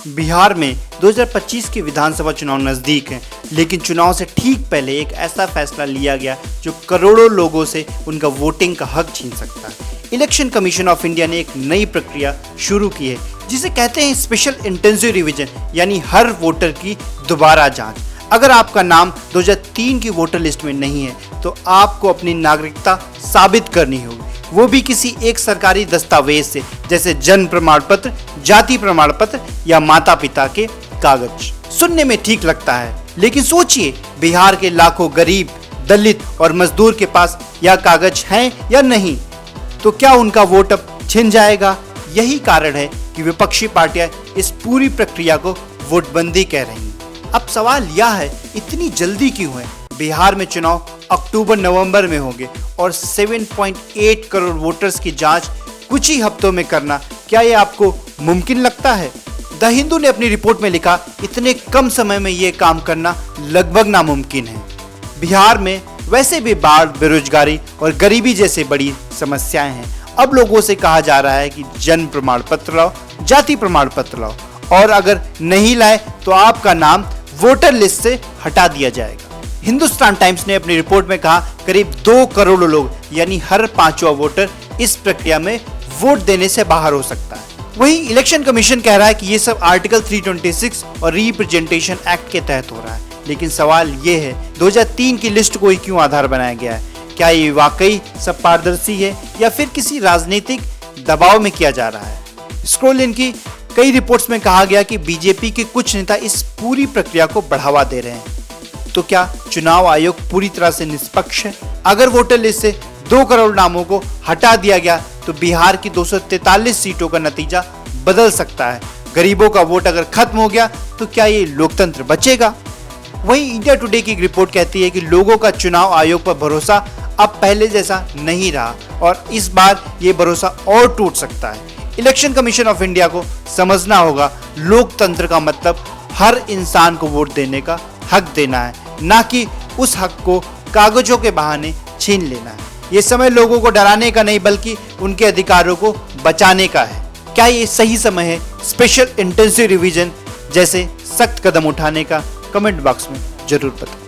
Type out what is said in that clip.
बिहार में 2025 के विधानसभा चुनाव नजदीक हैं, लेकिन चुनाव से ठीक पहले एक ऐसा फैसला लिया गया जो करोड़ों लोगों से उनका वोटिंग का हक छीन सकता है। इलेक्शन कमीशन ऑफ इंडिया ने एक नई प्रक्रिया शुरू की है जिसे कहते हैं स्पेशल इंटेंसिव रिवीजन, यानी हर वोटर की दोबारा जांच। अगर आपका नाम 2003 की वोटर लिस्ट में नहीं है तो आपको अपनी नागरिकता साबित करनी होगी, वो भी किसी एक सरकारी दस्तावेज से, जैसे जन्म प्रमाण पत्र, जाति प्रमाण पत्र या माता पिता के कागज। सुनने में ठीक लगता है, लेकिन सोचिए बिहार के लाखों गरीब, दलित और मजदूर के पास यह कागज हैं या नहीं, तो क्या उनका वोट अब छिन जाएगा? यही कारण है कि विपक्षी पार्टियां इस पूरी प्रक्रिया को वोटबंदी कह रही हैं। अब सवाल यह है, इतनी जल्दी क्यों है? बिहार में चुनाव अक्टूबर-नवंबर में होंगे और 7.8 करोड़ वोटर्स की जांच कुछ ही हफ्तों में करना, क्या ये आपको मुमकिन लगता है? द हिंदू ने अपनी रिपोर्ट में लिखा, इतने कम समय में ये काम करना लगभग नामुमकिन है। बिहार में वैसे भी बाढ़, बेरोजगारी और गरीबी जैसे बड़ी समस्याएं हैं। अब लोगों से कहा जा रहा है कि जन्म प्रमाण पत्र लाओ, जाति प्रमाण पत्र लाओ, और अगर नहीं लाए तो आपका नाम वोटर लिस्ट से हटा दिया जाएगा। हिंदुस्तान टाइम्स ने अपनी रिपोर्ट में कहा, करीब 2 करोड़ लोग यानी हर 5वां वोटर इस प्रक्रिया में वोट देने से बाहर हो सकता है। वहीं इलेक्शन कमीशन कह रहा है कि ये सब आर्टिकल 326 और रिप्रेजेंटेशन एक्ट के तहत हो रहा है। लेकिन सवाल ये है, 2003 की लिस्ट को ही क्यों आधार बनाया गया है? क्या ये वाकई सब पारदर्शी है या फिर किसी राजनीतिक दबाव में किया जा रहा है? स्क्रॉल इन की कई रिपोर्ट्स में कहा गया कि बीजेपी के कुछ नेता इस पूरी प्रक्रिया को बढ़ावा दे रहे हैं। तो क्या चुनाव आयोग पूरी तरह से निष्पक्ष है? अगर वोटर लिस्ट से 2 करोड़ नामों को हटा दिया गया तो बिहार की 243 सीटों का नतीजा बदल सकता है। गरीबों का वोट अगर खत्म हो गया तो क्या ये लोकतंत्र बचेगा? वहीं इंडिया टुडे की रिपोर्ट कहती है कि लोगों का चुनाव आयोग पर भरोसा अब पहले जैसा नहीं रहा और इस बार ये भरोसा और टूट सकता है। इलेक्शन कमीशन ऑफ इंडिया को समझना होगा, लोकतंत्र का मतलब हर इंसान को वोट देने का हक देना है, ना कि उस हक को कागजों के बहाने छीन लेना है। ये समय लोगों को डराने का नहीं बल्कि उनके अधिकारों को बचाने का है। क्या ये सही समय है स्पेशल इंटेंसिव रिवीजन जैसे सख्त कदम उठाने का? कमेंट बॉक्स में जरूर बताएं।